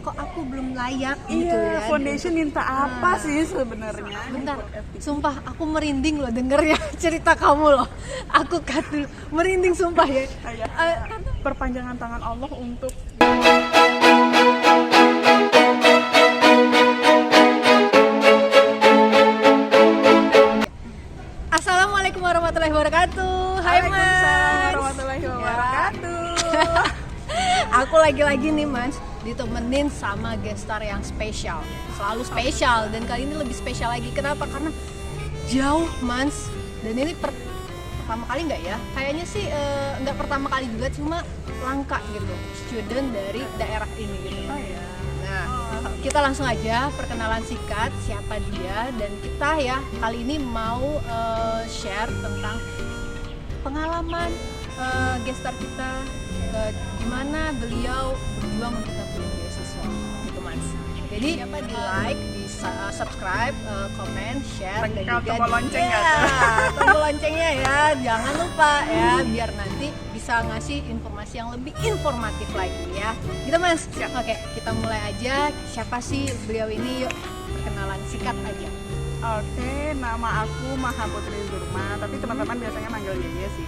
kok aku belum layak gitu Iya, ya. foundation minta apa sih sebenarnya? Bentar, sumpah aku merinding loh dengernya cerita kamu loh. Aku cut dulu, merinding sumpah ya. Kayak perpanjangan tangan Allah untuk Assalamualaikum warahmatullahi wabarakatuh. Hai Mas. Waalaikumsalam warahmatullahi wabarakatuh. Aku lagi-lagi nih Mas ditemenin sama gestar yang spesial. Selalu spesial dan kali ini lebih spesial lagi. Kenapa? Karena jauh Mas. Dan ini pertama kali nggak ya? Kayaknya sih nggak pertama kali juga, cuma langka gitu. Student dari daerah ini gitu. Oh iya. Nah, kita langsung aja perkenalan singkat siapa dia, dan kita ya kali ini mau share tentang pengalaman gestar kita, gimana beliau berjuang untuk dapetin beasiswa gitu Mas. Jadi di like, di subscribe, komen, share, dan juga tombol lonceng ya. Tombol loncengnya ya, jangan lupa ya, biar nanti bisa ngasih informasi yang lebih informatif lagi ya. Gitu Mas. Siap. Oke, kita mulai aja. Siapa sih beliau ini? Yuk, perkenalan singkat aja. Oke, nama aku Maha Putri Zurma, tapi teman-teman biasanya manggil Yeye sih.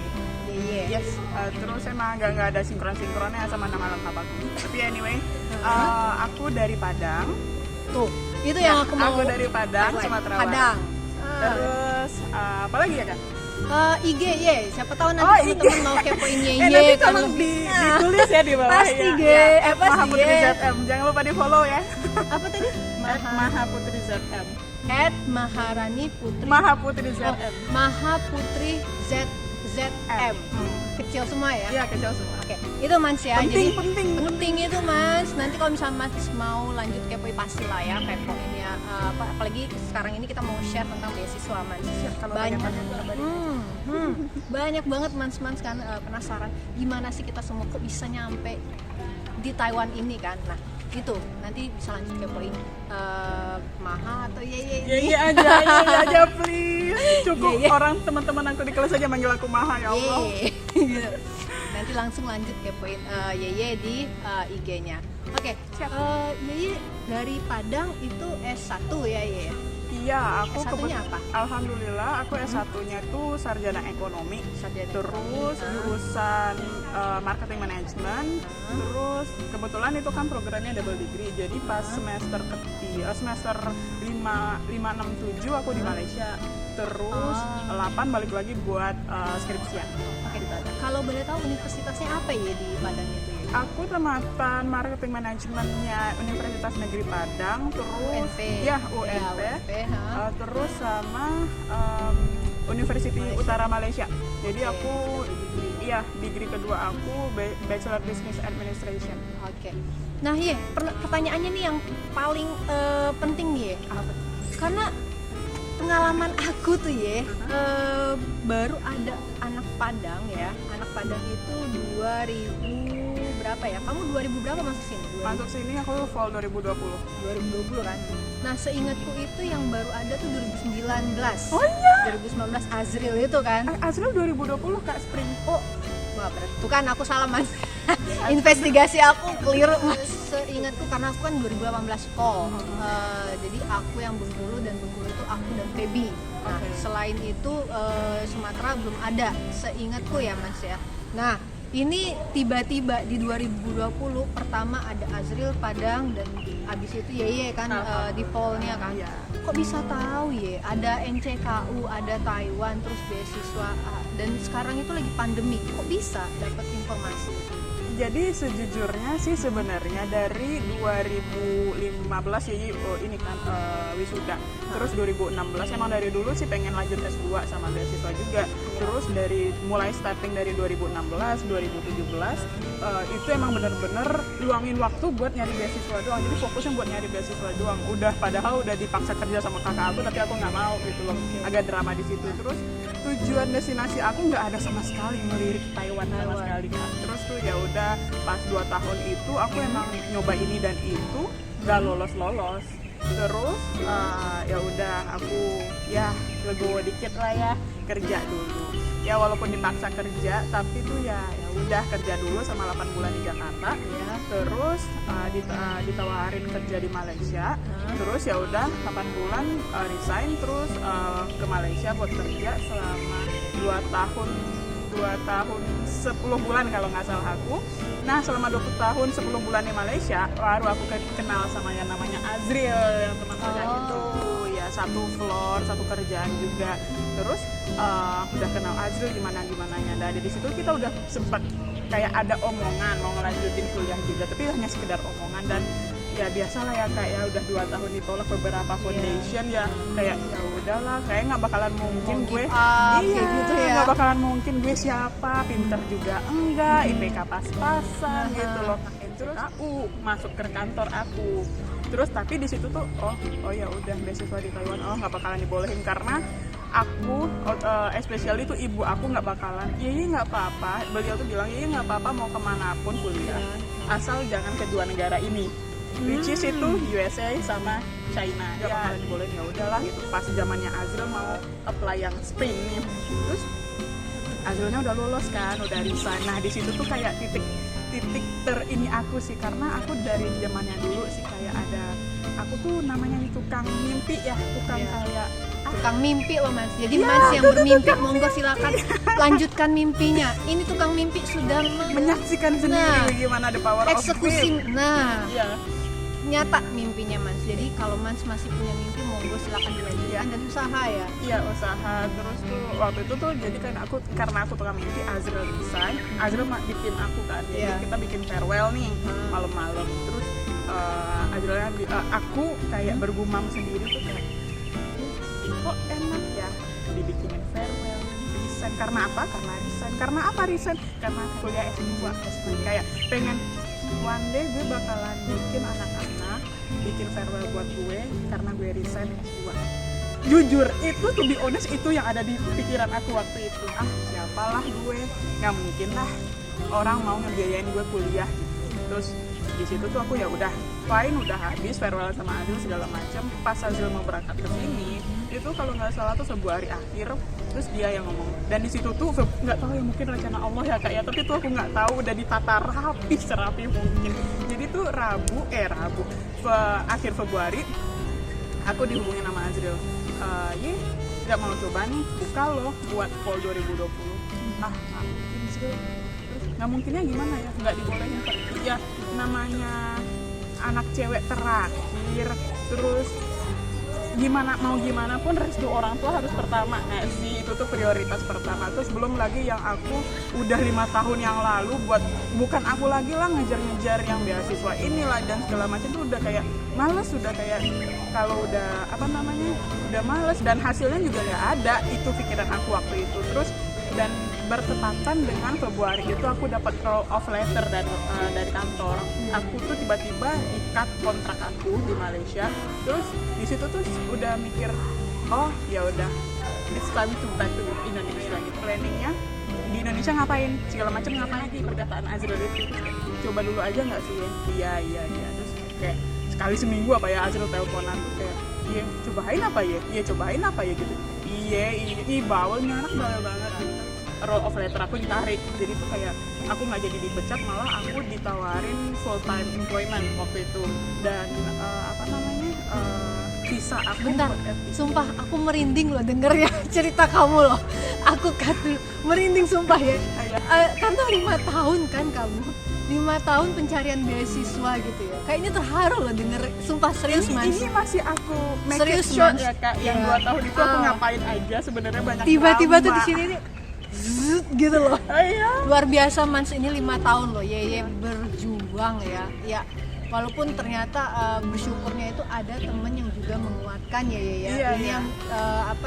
Iya. Yes, terus emang nggak ada sinkronnya sama nama lengkap aku. Tapi anyway, aku dari Padang. Tuh, itu yang aku mau. Aku dari Padang, highlight. Sumatera Padang. Barat. Terus apa lagi ya Kak? IG ye, siapa tahu nanti Oh, teman-teman mau kepoin Yeye. Nanti kalau tolong ditulis ya di bawah pasti ya. G, Maha pasti Putri G. ZM, jangan lupa di follow ya. Apa tadi? Maha Putri ZM. Maharani Putri. Maha Putri Oh, ZM. Maha Putri ZM. Kecil semua ya? Iya, kecil semua. Oke, itu Mas ya. Penting, Jadi penting itu Mas. Nanti kalau misalnya Mas mau lanjut kepoin pasti lah ya, kepoin ya. Apalagi sekarang ini kita mau share tentang beasiswa Mas. Kalau Banyak. pengen Banyak banget Mas kan penasaran gimana sih kita semua kok bisa nyampe di Taiwan ini kan. Nah, itu nanti bisa lanjut kepoin Maha atau Yeye ini. Iya aja please. Cukup Iya. orang teman-teman aku di kelas aja manggil aku Maha ya Allah. Yeay. Nanti langsung lanjut kepoin Yeye di IG-nya. Oke, Yeye dari Padang itu S1 ya Yeye? Iya, aku S1-nya apa? Alhamdulillah aku S1-nya tuh sarjana ekonomi. Sarjana Terus jurusan marketing management. Terus kebetulan itu kan programnya double degree. Jadi pas semester 5 6 7 aku di Malaysia. Terus 8 balik lagi buat skripsian. Oke, kalau boleh tahu universitasnya apa ya di Padang itu ya? Aku tamatan marketing manajemennya Universitas Negeri Padang, terus UNP. ya Ya, UNP, UNP, terus sama University Utara Malaysia. Jadi aku iya degree kedua aku Bachelor Business Administration. Oke. Nah, Ye, pertanyaannya nih yang paling penting nih, Ye. Karena pengalaman aku tuh ya, baru ada anak Padang ya. Anak Padang itu 2000 berapa ya? Kamu 2000 berapa masuk sini? Masuk sini aku fall 2020. 2020 kan. Nah, seingatku itu yang baru ada tuh 2019. Oh iya. 2019 Azril itu kan. Azril 2020 Kak Spring. Oh, wah berarti tuh kan aku salah Mas. Investigasi aku keliru Mas. Seingatku karena aku kan 2018 call. Jadi aku yang Bengkulu, dan Bengkulu itu aku dan Feby. Nah, selain itu Sumatera belum ada. Seingatku ya Mas ya. Nah, ini tiba-tiba di 2020 pertama ada Azril Padang, dan abis itu Yeye kan di fall-nya kan. Iya. Kok bisa tahu ya ada NCKU, ada Taiwan, terus beasiswa, dan sekarang itu lagi pandemi, kok bisa dapat informasi? Jadi sejujurnya sih sebenarnya dari 2015 ya ini kan wisuda. Terus 2016 emang dari dulu sih pengen lanjut S2 sama beasiswa juga. Terus dari mulai starting dari 2016, 2017 itu emang bener-bener luangin waktu buat nyari beasiswa doang. Jadi fokusnya buat nyari beasiswa doang. Padahal udah dipaksa kerja sama kakak aku, tapi aku nggak mau gitu loh. Agak drama di situ. Terus tujuan destinasi aku nggak ada sama sekali melirik Taiwan sama sekali Kak. Terus tuh ya udah pas 2 tahun itu aku emang nyoba ini dan itu nggak lolos. Terus ya udah aku ya legowo dikit lah ya, kerja dulu. ya walaupun dipaksa kerja tapi tuh ya udah kerja dulu sama 8 bulan di Jakarta. Ya. Terus ditawarin kerja di Malaysia. Terus ya udah 8 bulan resign, terus ke Malaysia buat kerja selama 2 tahun 10 bulan kalau nggak salah aku. Nah selama 20 tahun 10 bulan di Malaysia baru aku kenal sama yang namanya Azril, yang teman kerja itu ya, satu floor, satu kerjaan juga. Terus udah kenal Azril gimana-gimananya. Dari di situ kita udah sempat kayak ada omongan mau ngelanjutin kuliah juga, tapi hanya sekedar omongan. Dan ya biasalah ya, kayak udah 2 tahun ditolak beberapa foundation ya, kayak ya udahlah, kayak nggak bakalan mungkin gue kayak gitu ya. nggak bakalan mungkin gue siapa, pinter juga enggak, IPK pas-pasan gitu loh. Terus aku masuk ke kantor aku, terus tapi di situ tuh oh ya udah beasiswa di Taiwan, nggak bakalan dibolehin karena aku especially itu ibu aku nggak bakalan, iya nggak apa-apa, beliau tuh bilang iya nggak apa-apa mau kemanapun kuliah asal jangan ke 2 negara ini, which is itu USA sama China. Nggak bakalan dibolehin. Ya udahlah, itu pas zamannya Azril mau apply yang Spain nih, terus Azrilnya udah lolos kan, udah resign. Nah di situ tuh kayak titik terini aku sih, karena aku dari zamannya dulu sih kayak ada, aku tuh namanya tukang mimpi ya, kayak tukang mimpi loh Mas. Jadi Mas yang bermimpi, monggo silakan lanjutkan mimpinya. Ini tukang mimpi sudah menyaksikan sendiri gimana the power eksekusi. of dream. Nah, nyata mimpinya Mas. Jadi kalau Mas masih punya mimpi, monggo silakan dilanjutkan dan usaha ya. Iya, usaha. Terus tuh waktu itu tuh jadi karena aku tukang mimpi, Azril resign, Azril bikin aku kan. Jadi kita bikin farewell nih malam-malam. Terus Azrilnya aku kayak bergumam sendiri tuh kayak, kok enak ya dibikinin farewell, resign. Karena apa? Resign? Karena kuliah S2. Kayak pengen one day gue bakalan bikin anak-anak, bikin farewell buat gue karena gue resign S2. Jujur, itu to be honest, itu yang ada di pikiran aku waktu itu. Siapalah gue, nggak mungkin lah orang mau ngebiayain gue kuliah gitu. Terus di situ tuh aku ya udah fine, udah habis farewell sama Azril segala macam. Pas Azril mau berangkat ke sini, itu kalau nggak salah tuh Februari akhir, terus dia yang ngomong. Dan di situ tuh nggak tahu ya, mungkin rencana Allah ya kak ya, tapi tuh aku nggak tahu, udah ditata rapi serapi mungkin. Jadi tuh Rabu akhir Februari aku dihubungin sama Azril, nggak mau coba nih buka loh buat fall 2020. Nggak mungkinnya gimana ya, nggak dibolehin pergi ya, namanya anak cewek terakhir. Terus gimana pun restu orang tua harus pertama nggak sih, itu tuh prioritas pertama. Terus belum lagi yang aku udah 5 tahun yang lalu bukan aku lagi lah ngejar yang beasiswa inilah dan segala macam, tuh udah kayak males, udah kayak kalau udah udah males dan hasilnya juga nggak ada, itu pikiran aku waktu itu. Terus dan bertepatan dengan Februari itu aku dapat call off letter dari kantor. Aku tuh tiba-tiba ikat kontrak aku di Malaysia. Terus di situ tuh udah mikir, ya udah, it's time to back to Indonesia. Gitu. Planningnya di Indonesia ngapain, segala macam ngapain lagi, perkataan Azril itu coba dulu aja nggak sih? Iya. Terus kayak sekali seminggu Azril teleponan tuh kayak, cobain apa ya gitu. Bawelnya anak bawel banget. Roll of letter aku ditarik, jadi tuh kayak aku nggak jadi dipecat, malah aku ditawarin full time employment waktu itu. Dan visa aku bentar, sumpah aku merinding loh dengernya cerita kamu loh. Aku merinding sumpah ya. Karena 5 tahun kan kamu, 5 tahun pencarian beasiswa gitu ya. Kayak ini terharu loh denger, sumpah serius Mas. Ini masih aku make serius, it short Mas. Ya kak, yang 2 tahun itu aku ngapain aja sebenarnya, banyak tiba-tiba drama. Tuh di sini nih gitu loh. Luar biasa Mans, ini 5 tahun loh. Berjuang ya. Walaupun ternyata bersyukurnya itu ada temen yang juga menguatkan ini yang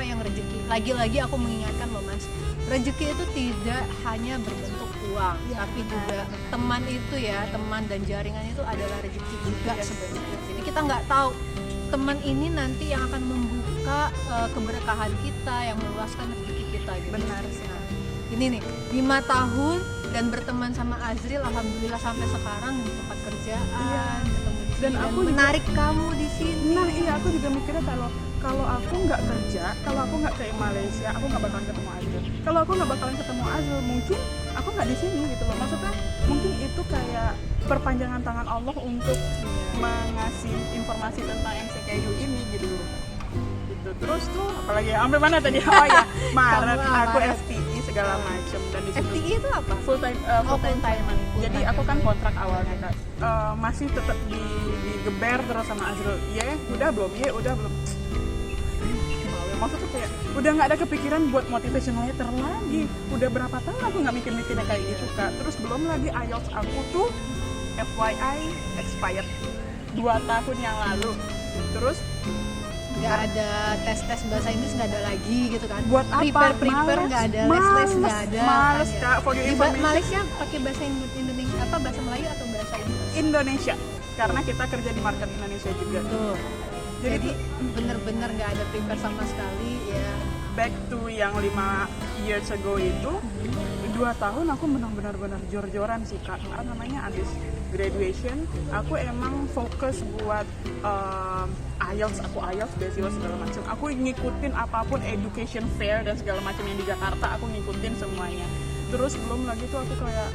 yang rezeki. Lagi-lagi aku mengingatkan loh Mas, rezeki itu tidak hanya berbentuk uang, tapi juga teman itu teman dan jaringan itu adalah rezeki juga sebenarnya. Jadi kita nggak tahu teman ini nanti yang akan membuka keberkahan kita, yang meluaskan rezeki kita gitu. Benar sih. Ini nih 5 tahun dan berteman sama Azril, alhamdulillah sampai sekarang di tempat kerjaan, ketemu di dan aku juga, menarik kamu di sini. nah iya aku juga mikirnya kalau aku nggak kerja, kalau aku nggak ke Malaysia, aku nggak bakalan ketemu Azul. Kalau aku nggak bakalan ketemu Azul, mungkin aku nggak di sini gitu loh. Maksudnya mungkin itu kayak perpanjangan tangan Allah untuk mengasih informasi tentang MCKU ini gitu loh. Gitu. Terus tuh apalagi sampai mana tadi? Oh ya, Maret Kamu aku Maret. FTI segala macem dan di situ FTI itu apa? full time full-time. Jadi aku kan kontrak awalnya Kak. Masih tetap digeber terus sama Azrul. Udah belum. Maksudnya kayak udah nggak ada kepikiran buat motivational letter lagi. Udah berapa tahun aku nggak mikir-mikirnya kayak gitu Kak. Terus belum lagi IELTS aku tuh FYI expired 2 tahun yang lalu. Terus Nggak ada tes bahasa Inggris, nggak ada lagi gitu kan? buat apa? Prepare nggak ada, les nggak ada. Males kan, ya. Kak, for your Di information. Malaysia pakai bahasa Indonesia apa bahasa Melayu atau bahasa Inggris? Indonesia. Karena kita kerja di market Indonesia juga. Tuh. Jadi Jadi bener-bener nggak ada prepare sama sekali ya. back to yang 5 years ago itu 2 tahun aku benar-benar jor-joran sih Kak. Namanya abis graduation aku emang fokus buat IELTS, beasiswa segala macam. Aku ngikutin apapun education fair dan segala macam yang di Jakarta, aku ngikutin semuanya. Terus belum lagi tuh aku kayak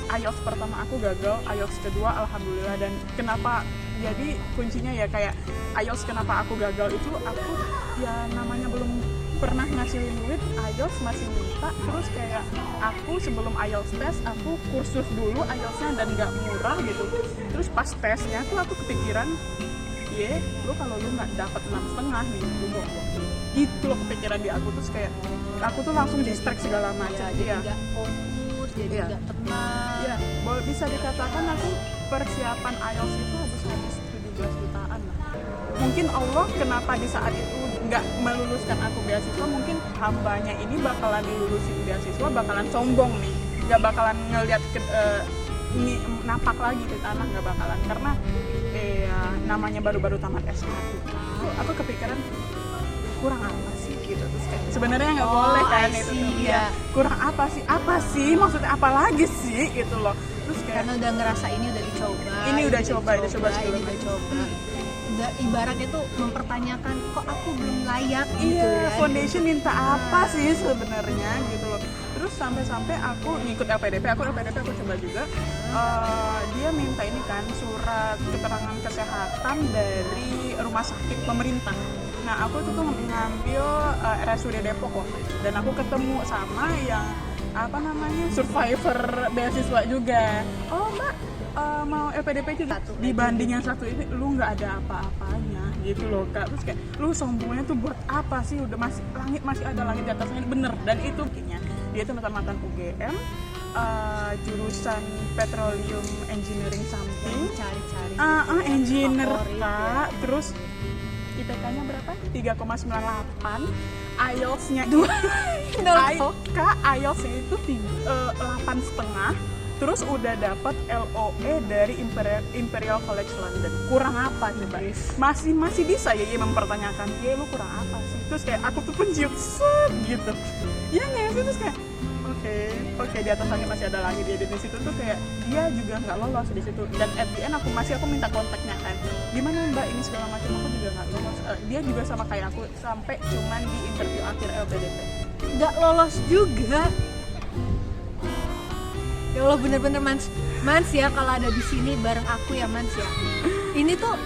IELTS pertama aku gagal, IELTS kedua alhamdulillah. Dan kenapa jadi kuncinya ya kayak IELTS kenapa aku gagal itu aku ya namanya belum pernah ngasilin duit, IELTS masih minta. Terus kayak aku sebelum IELTS tes aku kursus dulu IELTS-nya dan nggak murah gitu. Terus pas tesnya tuh aku kepikiran lu kalau lu nggak dapat 6,5 nih lu bohong gitu loh kepikiran di aku. Terus kayak aku tuh langsung distract segala macam Jadi nggak fokus, jadi Iya. nggak tenang. ya bisa dikatakan aku persiapan IELTS itu habis 17 jutaan lah. Mungkin Allah kenapa di saat itu nggak meluluskan aku beasiswa, mungkin hambanya ini bakalan dilulusin beasiswa bakalan sombong nih, nggak bakalan ngelihat napak lagi di tanah, nggak bakalan. Karena namanya baru-baru tamat S1 aku kepikiran kurang apa sih gitu. Terus sebenarnya nggak boleh kan I itu see, ya. Kurang apa sih maksudnya apa lagi sih gitu loh. Terus kayak Karena udah ngerasa ini udah dicoba, Ini udah coba ini segala udah macam. coba. Udah ibaratnya tuh mempertanyakan kok aku belum layak gitu iya, ya. foundation minta apa sih sebenarnya gitu loh. Terus sampai aku ngikut LPDP aku coba juga. Dia minta ini kan surat keterangan kesehatan dari rumah sakit pemerintah. Nah aku tuh ngambil RSUD Depok waktu itu. Dan aku ketemu sama yang survivor beasiswa juga. Oh mbak, mau LPDP juga. Dibanding yang satu ini lu nggak ada apa-apanya gitu loh Kak. Terus kayak lu sombongnya tuh buat apa sih, udah masih ada langit di atasnya, bener. Dan itu kayaknya dia tuh mantan UGM, jurusan Petroleum Engineering something, Cari-cari engineer favorit, Kak. ya. Terus IPK-nya berapa? 3,98. IELTS-nya IELTS-nya itu 8,5. Terus udah dapat LOE dari Imperial College London. Kurang apa coba? Masih bisa ya mempertanyakan, lu kurang apa sih? Terus kayak aku tuh penjiut gitu. Ya nggak sih? Terus kayak oke, di atas langit masih ada langit. Dia di situ tuh kayak dia juga nggak lolos di situ. Dan at the end aku minta kontaknya kan. Gimana mbak ini segala macam, aku juga nggak lolos. Dia juga sama kayak aku sampai cuman di interview akhir LPDP. Nggak lolos juga. Ya Allah, bener-bener Mans ya kalau ada di sini bareng aku ya Mans ya. Ini tuh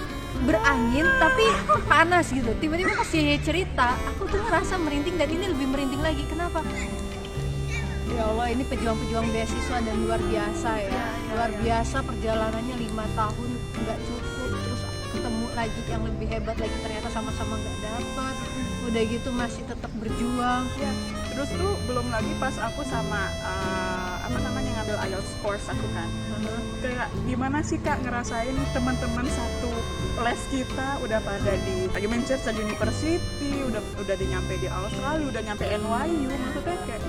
berangin tapi panas gitu. Tiba-tiba pas dia cerita, aku tuh ngerasa merinding dan ini lebih merinding lagi. Kenapa? Ya Allah, ini pejuang-pejuang beasiswa dan luar biasa ya. Luar biasa perjalanannya 5 tahun nggak cukup, terus ketemu lagi yang lebih hebat lagi, ternyata sama-sama nggak dapat. Udah gitu masih tetap berjuang. Ya, terus tuh belum lagi pas aku sama ngambil IELTS course aku kan. Kayak gimana sih Kak ngerasain teman-teman satu les kita udah pada di Manchester University, udah nyampe di Australia, udah nyampe NYU. Maksudnya kayak